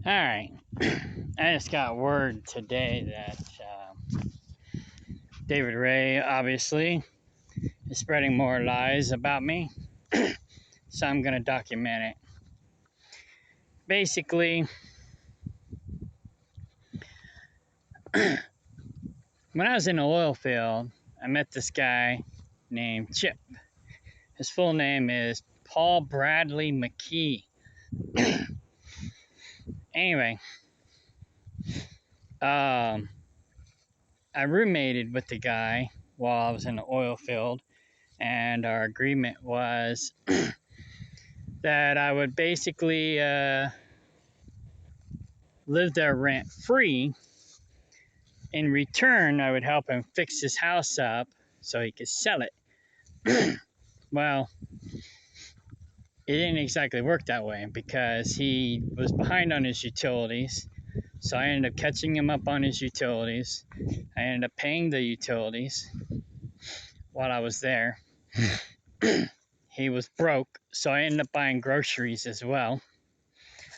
Alright, I just got word today that David Ray obviously is spreading more lies about me, so I'm going to document it. Basically, when I was in the oil field, I met this guy named Chip. His full name is Paul Bradley McKee. Anyway, I roommated with the guy while I was in the oil field, and our agreement was that I would basically live there rent free. In return, I would help him fix his house up so he could sell it. Well, it didn't exactly work that way because he was behind on his utilities. So I ended up catching him up on his utilities. I ended up paying the utilities while I was there. He was broke, so I ended up buying groceries as well.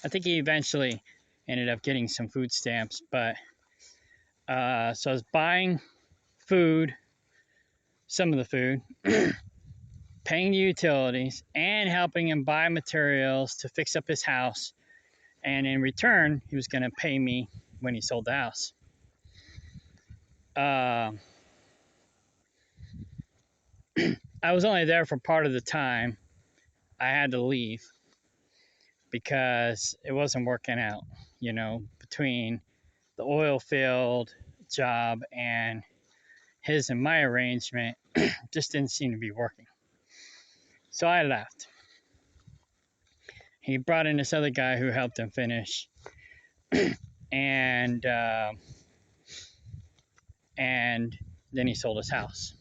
I think he eventually ended up getting some food stamps, but so I was buying food, some of the food, paying the utilities, and helping him buy materials to fix up his house. And in return, he was going to pay me when he sold the house. I was only there for part of the time. I had to leave because it wasn't working out, between the oil field job and his and my arrangement just didn't seem to be working. So I left. He brought in this other guy who helped him finish, and then he sold his house.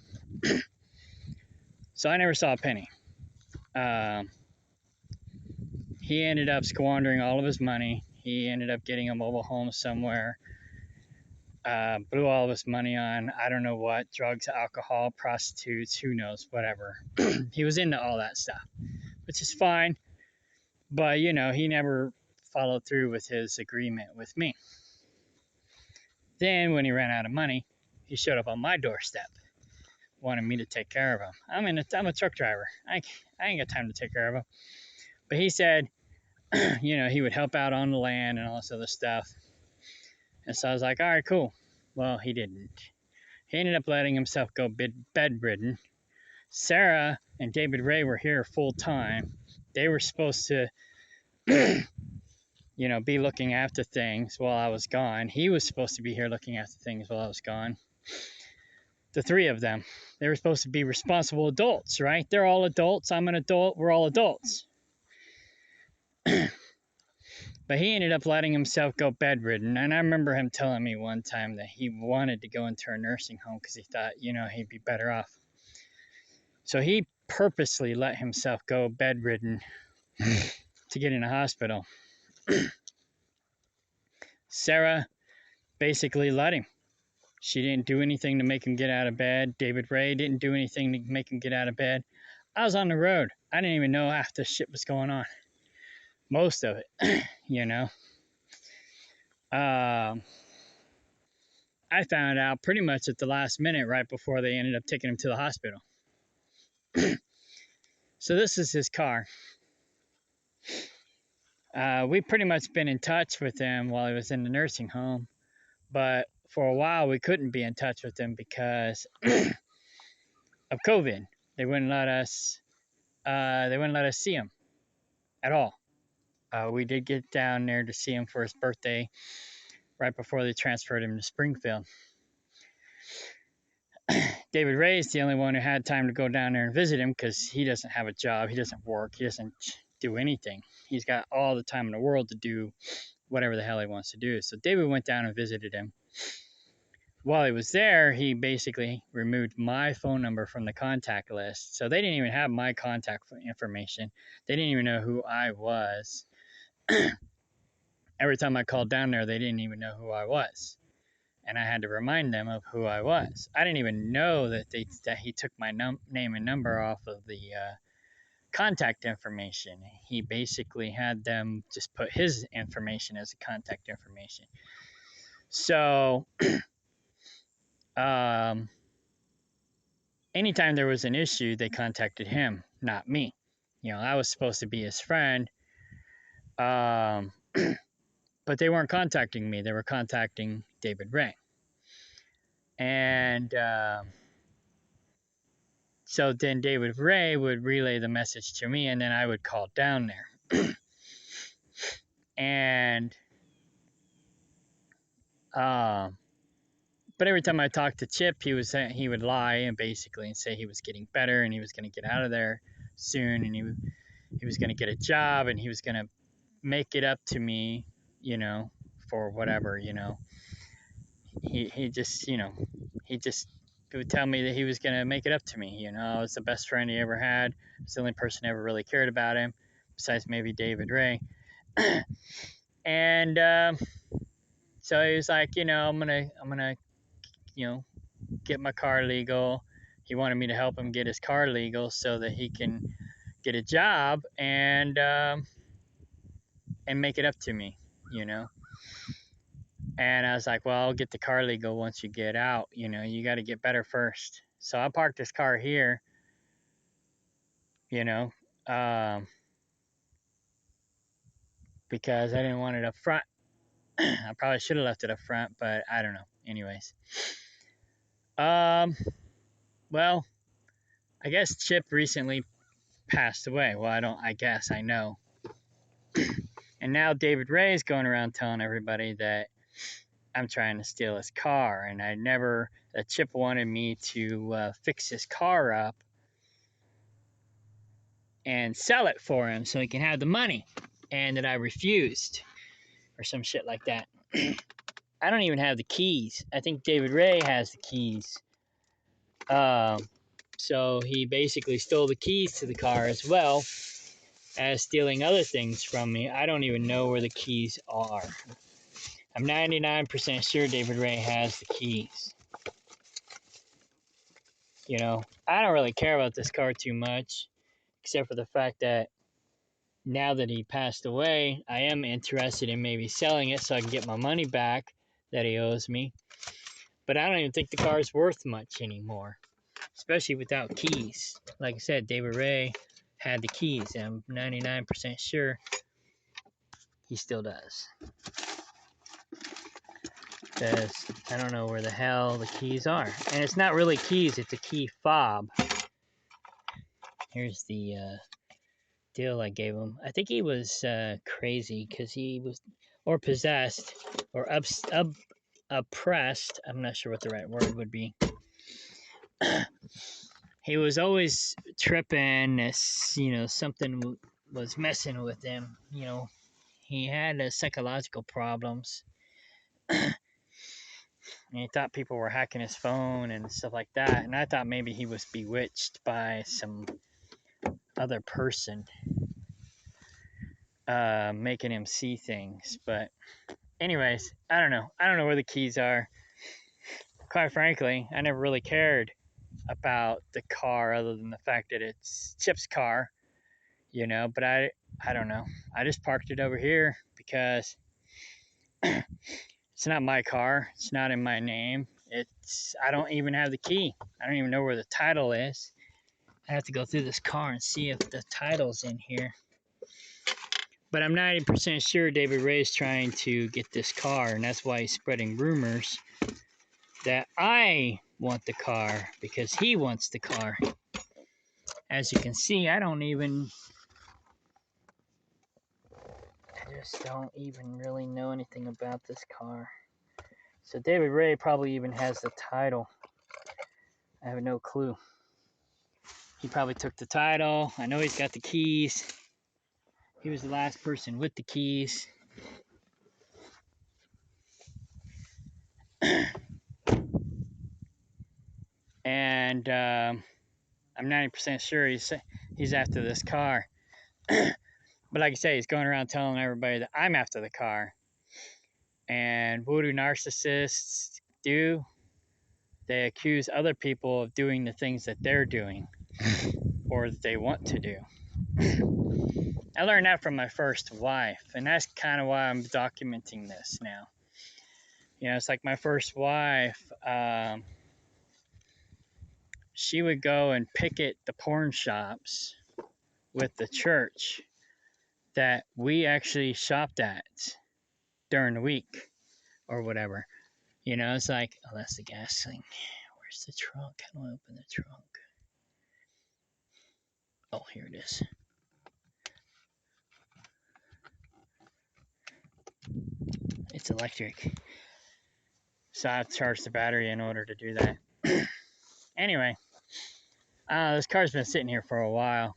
So I never saw a penny. He ended up squandering all of his money. He ended up getting a mobile home somewhere. Blew all of his money on I don't know what, drugs, alcohol, prostitutes, who knows, whatever. He was into all that stuff, which is fine. But, he never followed through with his agreement with me. Then when he ran out of money, he showed up on my doorstep, wanted me to take care of him. I'm a truck driver. I ain't got time to take care of him. But he said, he would help out on the land and all this other stuff. And so I was like, all right, cool. Well, he didn't. He ended up letting himself go bedridden. Sarah and David Ray were here full time. They were supposed to, be looking after things while I was gone. He was supposed to be here looking after things while I was gone. The three of them. They were supposed to be responsible adults, right? They're all adults. I'm an adult. We're all adults. But he ended up letting himself go bedridden. And I remember him telling me one time that he wanted to go into a nursing home because he thought, he'd be better off. So he purposely let himself go bedridden to get in a hospital. Sarah basically let him. She didn't do anything to make him get out of bed. David Ray didn't do anything to make him get out of bed. I was on the road. I didn't even know half the shit was going on. Most of it, I found out pretty much at the last minute right before they ended up taking him to the hospital. So this is his car. We pretty much been in touch with him while he was in the nursing home, but for a while we couldn't be in touch with him because of COVID. They wouldn't let us. They wouldn't let us see him at all. We did get down there to see him for his birthday, right before they transferred him to Springfield. David Ray is the only one who had time to go down there and visit him because he doesn't have a job. He doesn't work. He doesn't do anything. He's got all the time in the world to do whatever the hell he wants to do. So David went down and visited him. While he was there, he basically removed my phone number from the contact list. So they didn't even have my contact information. They didn't even know who I was. Every time I called down there, they didn't even know who I was. And I had to remind them of who I was. I didn't even know that he took my name and number off of the contact information. He basically had them just put his information as a contact information. So, um, anytime there was an issue, they contacted him, not me. I was supposed to be his friend, um, but they weren't contacting me. They were contacting David Ray. And so then David Ray would relay the message to me, and then I would call down there. And but every time I talked to Chip, he would lie and basically say he was getting better and he was going to get out of there soon, and he was going to get a job and he was going to make it up to me, for whatever. He just he would tell me that he was going to make it up to me. I was the best friend he ever had. I was the only person who ever really cared about him, besides maybe David Ray. And so he was like, I'm gonna get my car legal. He wanted me to help him get his car legal so that he can get a job and make it up to me, you know. And I was like, well, I'll get the car legal once you get out. You got to get better first. So I parked this car here, you know, because I didn't want it up front. I probably should have left it up front, but I don't know. Anyways, well, I guess Chip recently passed away. Well, I know. And now David Ray is going around telling everybody that I'm trying to steal his car, and that Chip wanted me to fix his car up and sell it for him so he can have the money, and that I refused, or some shit like that. I don't even have the keys. I think David Ray has the keys. So he basically stole the keys to the car as well as stealing other things from me. I don't even know where the keys are. I'm 99% sure David Ray has the keys. I don't really care about this car too much, except for the fact that now that he passed away, I am interested in maybe selling it so I can get my money back that he owes me. But I don't even think the car is worth much anymore, especially without keys. Like I said, David Ray had the keys, and I'm 99% sure he still does. Because I don't know where the hell the keys are. And it's not really keys, it's a key fob. Here's the deal I gave him. I think he was crazy because he was, or possessed, or oppressed. I'm not sure what the right word would be. He was always tripping. Something was messing with him. He had psychological problems. And he thought people were hacking his phone and stuff like that. And I thought maybe he was bewitched by some other person making him see things. But anyways, I don't know. I don't know where the keys are. Quite frankly, I never really cared about the car other than the fact that it's Chip's car, but I don't know. I just parked it over here because it's not my car. It's not in my name. I don't even have the key. I don't even know where the title is. I have to go through this car and see if the title's in here. But I'm 90% sure David Ray is trying to get this car, and that's why he's spreading rumors that I want the car because he wants the car. As you can see, I just don't even really know anything about this car. So David Ray probably even has the title. I have no clue. He probably took the title. I know he's got the keys. He was the last person with the keys. And I'm 90% sure he's after this car. But like I say, he's going around telling everybody that I'm after the car. And what do narcissists do? They accuse other people of doing the things that they're doing or that they want to do. I learned that from my first wife, and that's kind of why I'm documenting this now. It's like my first wife, she would go and picket the porn shops with the church that we actually shopped at during the week or whatever. It's like, oh, that's the gas thing. Where's the trunk? How do I open the trunk? Oh, here it is. It's electric. So I have to charge the battery in order to do that. Anyway, this car's been sitting here for a while.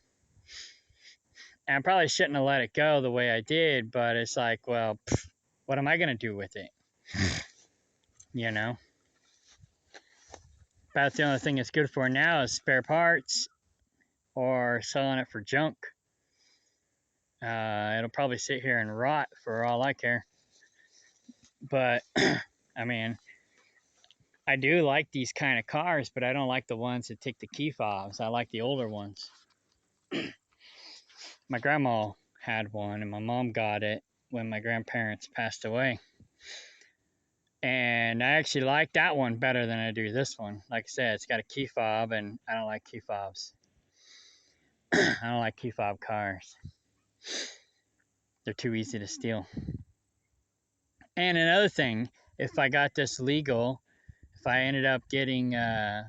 And I probably shouldn't have let it go the way I did, but it's like, well, what am I going to do with it? you know? About the only thing it's good for now is spare parts or selling it for junk. It'll probably sit here and rot for all I care. But, I mean, I do like these kind of cars, but I don't like the ones that take the key fobs. I like the older ones. My grandma had one, and my mom got it when my grandparents passed away. And I actually like that one better than I do this one. Like I said, it's got a key fob, and I don't like key fobs. I don't like key fob cars. They're too easy to steal. And another thing, if I got this legal, if I ended up getting the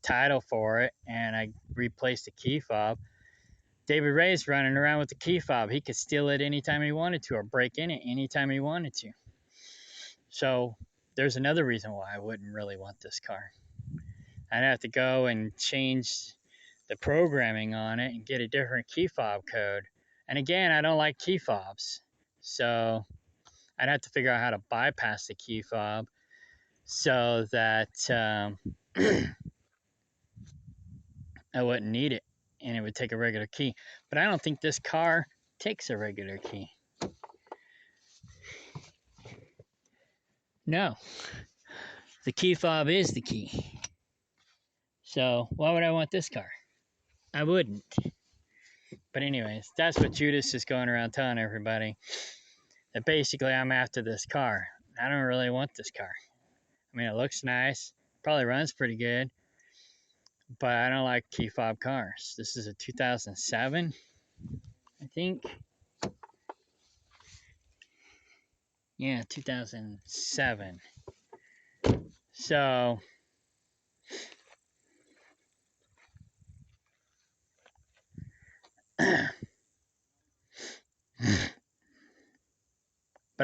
title for it and I replaced the key fob, David Ray's running around with the key fob. He could steal it anytime he wanted to or break in it anytime he wanted to. So there's another reason why I wouldn't really want this car. I'd have to go and change the programming on it and get a different key fob code. And again, I don't like key fobs. So I'd have to figure out how to bypass the key fob so that I wouldn't need it and it would take a regular key. But I don't think this car takes a regular key. No. The key fob is the key. So why would I want this car? I wouldn't. But anyways, that's what Judas is going around telling everybody. That basically I'm after this car. I don't really want this car. I mean, it looks nice. Probably runs pretty good. But I don't like key fob cars. This is a 2007, I think. Yeah, 2007. So, but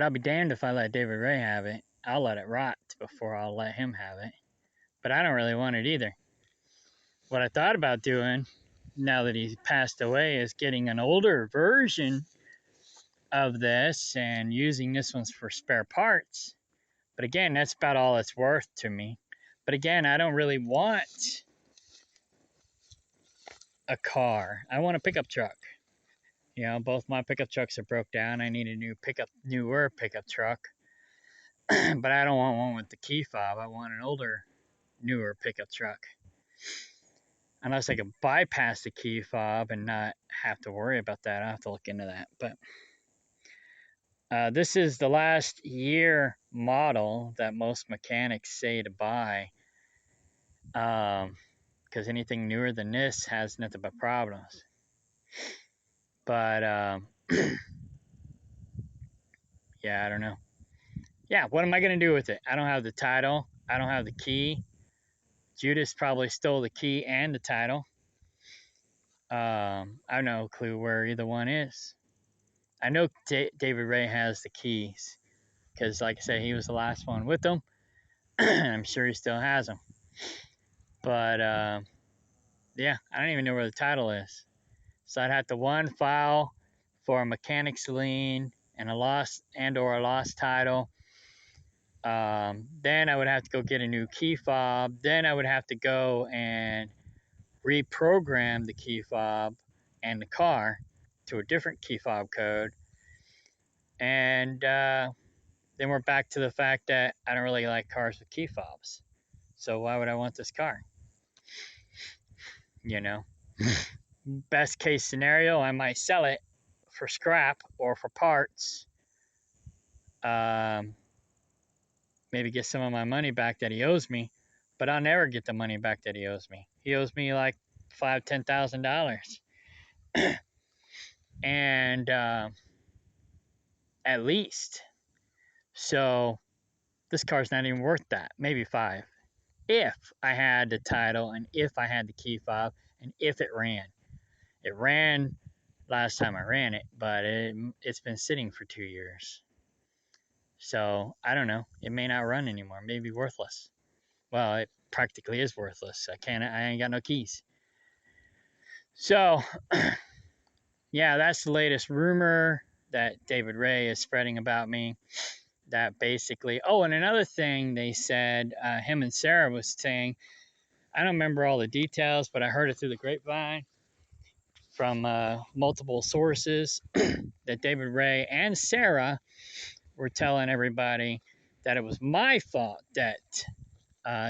I'll be damned if I let David Ray have it. I'll let it rot before I'll let him have it. But I don't really want it either. What I thought about doing, now that he's passed away, is getting an older version of this and using this one for spare parts. But again, that's about all it's worth to me. But again, I don't really want a car. I want a pickup truck. Both my pickup trucks are broke down. I need a newer pickup truck. But I don't want one with the key fob. I want an older, newer pickup truck. Unless I can bypass the key fob and not have to worry about that. I'll have to look into that. But this is the last year model that most mechanics say to buy. Because anything newer than this has nothing but problems. But yeah, I don't know. Yeah, what am I going to do with it? I don't have the title. I don't have the key. Judas probably stole the key and the title. I have no clue where either one is. I know David Ray has the keys because, like I said, he was the last one with them. I'm sure he still has them. But yeah, I don't even know where the title is. So I'd have to file for a mechanic's lien and a lost title. Then I would have to go get a new key fob. Then I would have to go and reprogram the key fob and the car to a different key fob code. And then we're back to the fact that I don't really like cars with key fobs. So why would I want this car? Best case scenario, I might sell it for scrap or for parts. Um, Maybe get some of my money back that he owes me, but I'll never get the money back that he owes me. He owes me like $5,000-$10,000, and at least. So this car's not even worth that. Maybe five, if I had the title and if I had the key fob and if it ran. It ran last time I ran it, but it's been sitting for 2 years. So I don't know. It may not run anymore. It may be worthless. Well, it practically is worthless. I ain't got no keys. So yeah, that's the latest rumor that David Ray is spreading about me. That basically, oh, and another thing they said, him and Sarah was saying, I don't remember all the details, but I heard it through the grapevine from multiple sources that David Ray and Sarah were telling everybody that it was my fault that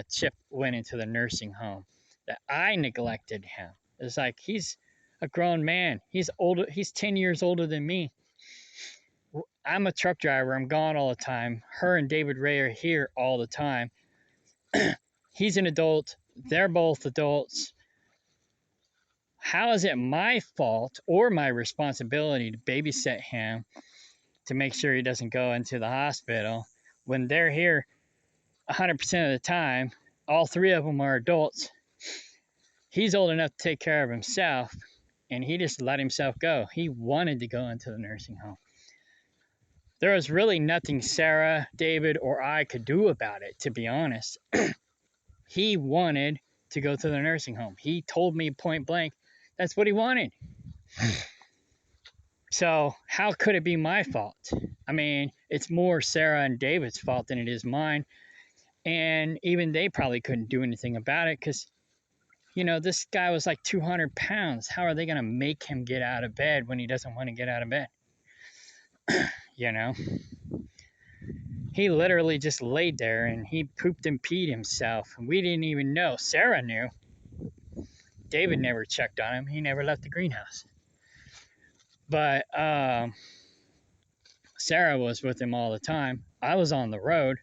Chip went into the nursing home, that I neglected him. It's like he's a grown man. He's older. He's 10 years older than me. I'm a truck driver. I'm gone all the time. Her and David Ray are here all the time. He's an adult. They're both adults. How is it my fault or my responsibility to babysit him to make sure he doesn't go into the hospital when they're here 100% of the time? All three of them are adults. He's old enough to take care of himself, and he just let himself go. He wanted to go into the nursing home. There was really nothing Sarah, David, or I could do about it, to be honest. He wanted to go to the nursing home. He told me point blank that's what he wanted. So how could it be my fault? I mean, it's more Sarah and David's fault than it is mine. And even they probably couldn't do anything about it because, this guy was like 200 pounds. How are they going to make him get out of bed when he doesn't want to get out of bed? He literally just laid there and he pooped and peed himself. And we didn't even know. Sarah knew. David never checked on him. He never left the greenhouse. But Sarah was with him all the time. I was on the road.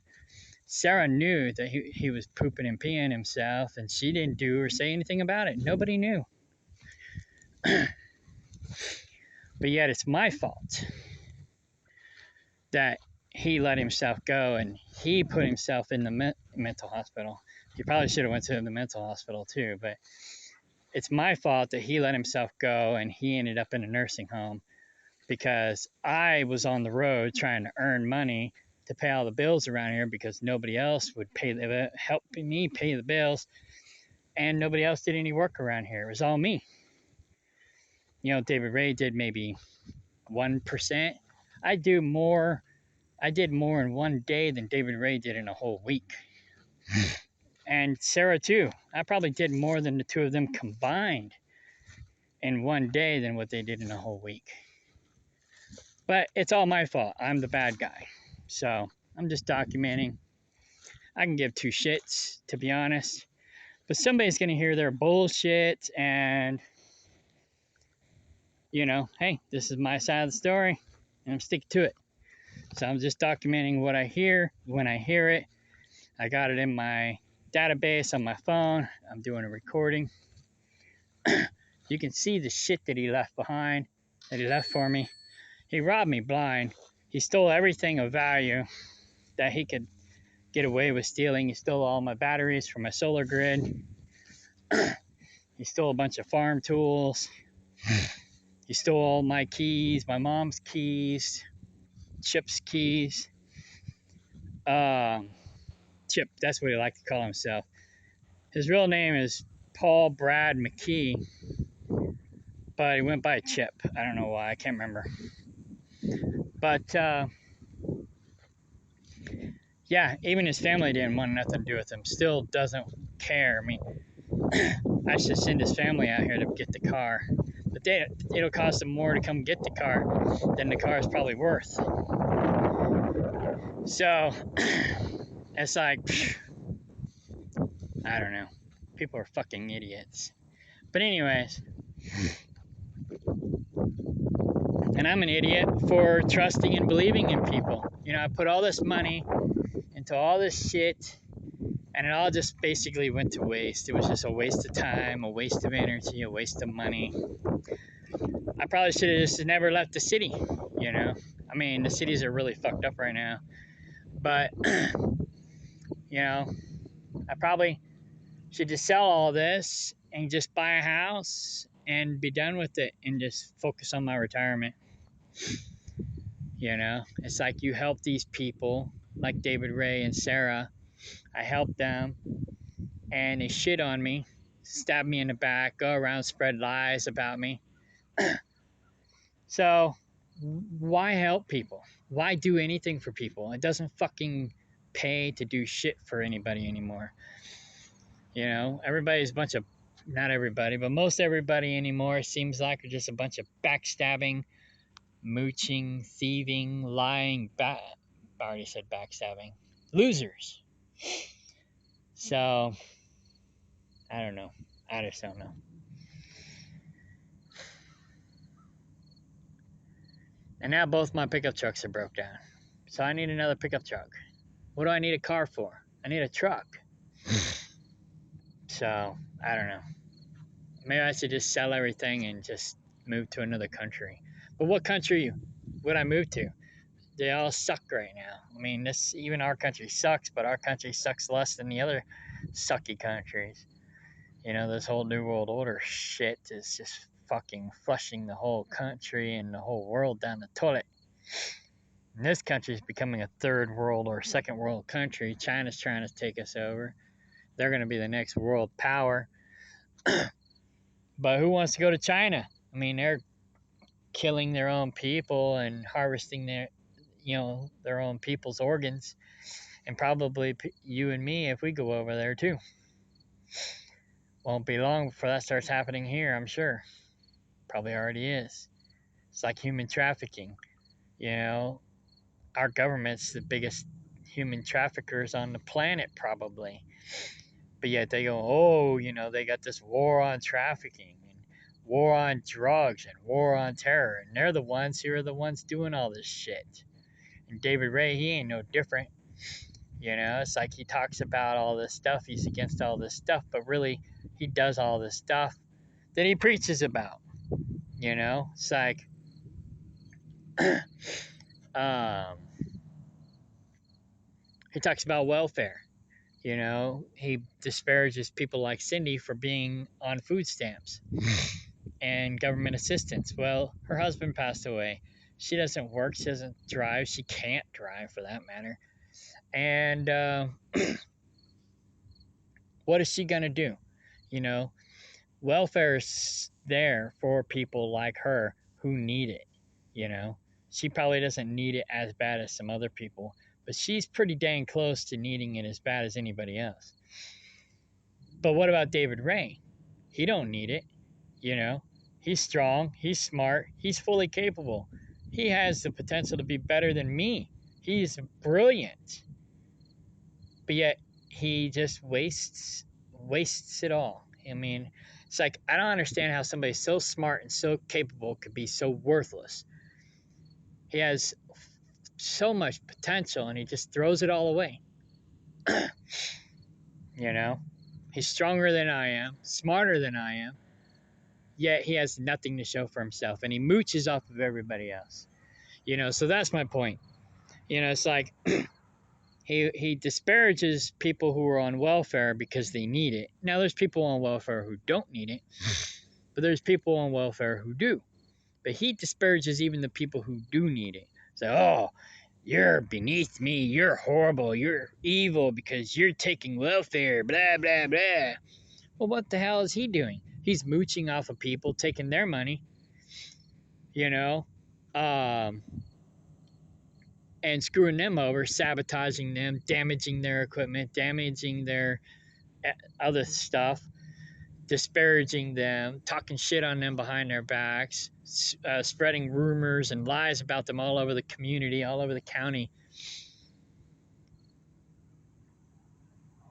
Sarah knew that he was pooping and peeing himself, and she didn't do or say anything about it. Nobody knew. But yet it's my fault that he let himself go and he put himself in the mental hospital. He probably should have went to the mental hospital too, but it's my fault that he let himself go and he ended up in a nursing home because I was on the road trying to earn money to pay all the bills around here because nobody else would help me pay the bills, and nobody else did any work around here. It was all me. David Ray did maybe 1%. I did more in one day than David Ray did in a whole week. And Sarah too. I probably did more than the two of them combined in one day than what they did in a whole week. But it's all my fault. I'm the bad guy. So I'm just documenting. I can give two shits, to be honest. But somebody's going to hear their bullshit and, hey, this is my side of the story and I'm sticking to it. So I'm just documenting what I hear when I hear it. I got it in my database on my phone. I'm doing a recording. You can see the shit that he left behind, that he left for me. He robbed me blind. He stole everything of value that he could get away with stealing. He stole all my batteries from my solar grid. He stole a bunch of farm tools. He stole all my keys, my mom's keys, Chip's keys. Chip, that's what he liked to call himself. His real name is Paul Brad McKee, but he went by Chip. I don't know why. I can't remember. But yeah, even his family didn't want nothing to do with him. Still doesn't care. I mean, I should send his family out here to get the car. But it'll cost them more to come get the car than the car is probably worth. So it's like, I don't know. People are fucking idiots. But anyways, And I'm an idiot for trusting and believing in people. You know, I put all this money into all this shit, and it all just basically went to waste. It was just a waste of time, a waste of energy, a waste of money. I probably should have just never left the city, you know. I mean, the cities are really fucked up right now. But, you know, I probably should just sell all this and just buy a house and be done with it and just focus on my retirement. You know, it's like you help these people like David Ray and Sarah. I help them and they shit on me, stab me in the back, go around, spread lies about me. So, why help people? Why do anything for people? It doesn't fucking pay to do shit for anybody anymore. You know, everybody's a bunch of, not everybody, but most everybody anymore seems like are just a bunch of backstabbing, mooching, thieving, lying, I already said backstabbing, losers. So, I don't know. I just don't know. And now both my pickup trucks are broke down. So I need another pickup truck. What do I need a car for? I need a truck. So, I don't know. Maybe I should just sell everything and just move to another country. But what country would I move to? They all suck right now. I mean, this even our country sucks, but our country sucks less than the other sucky countries. You know, this whole New World Order shit is just fucking flushing the whole country and the whole world down the toilet. And this country is becoming a third world or second world country. China's trying to take us over. They're going to be the next world power. But who wants to go to China? I mean, they're killing their own people and harvesting their own people's organs, and probably you and me if we go over there too. Won't be long before that starts happening here, I'm sure. Probably already is. It's like human trafficking. You know, our government's the biggest human traffickers on the planet, probably. But yet they go, oh, they got this war on trafficking and war on drugs and war on terror. And they're the ones who are the ones doing all this shit. And David Ray, he ain't no different. You know, it's like he talks about all this stuff. He's against all this stuff, but really, he does all this stuff that he preaches about. You know, it's like, um, he talks about welfare. You know, he disparages people like Cindy for being on food stamps and government assistance. Well, her husband passed away. She doesn't work. She doesn't drive. She can't drive for that matter. And what is she going to do? You know, welfare is there for people like her who need it. You know, she probably doesn't need it as bad as some other people, but she's pretty dang close to needing it as bad as anybody else. But what about David Ray? He don't need it. You know, he's strong, he's smart, he's fully capable. He has the potential to be better than me. He's brilliant. But yet he just wastes it all. I mean, it's like I don't understand how somebody so smart and so capable could be so worthless. He has so much potential and he just throws it all away. You know, he's stronger than I am, smarter than I am, yet he has nothing to show for himself and he mooches off of everybody else. You know, so that's my point. You know, it's like he disparages people who are on welfare because they need it. Now there's people on welfare who don't need it, but there's people on welfare who do. But he disparages even the people who do need it. So, oh, you're beneath me, you're horrible, you're evil because you're taking welfare, blah blah blah. Well, what the hell is he doing? He's mooching off of people, taking their money, you know. And screwing them over, sabotaging them, damaging their equipment, damaging their other stuff, disparaging them, talking shit on them behind their backs, spreading rumors and lies about them all over the community, all over the county,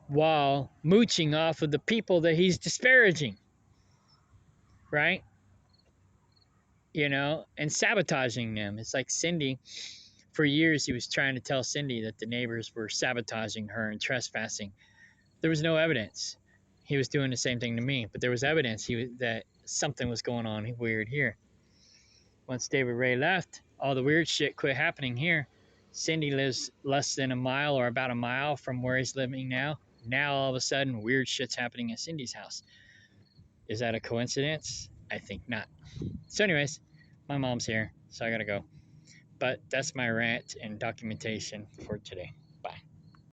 while mooching off of the people that he's disparaging, right? and sabotaging them. It's like Cindy, for years, he was trying to tell Cindy that the neighbors were sabotaging her and trespassing. There was no evidence. He was doing the same thing to me, but there was evidence that something was going on weird here. Once David Ray left, all the weird shit quit happening here. Cindy lives less than a mile or about a mile from where he's living now. Now all of a sudden, weird shit's happening at Cindy's house. Is that a coincidence? I think not. So, anyways, my mom's here, so I gotta go. But that's my rant and documentation for today.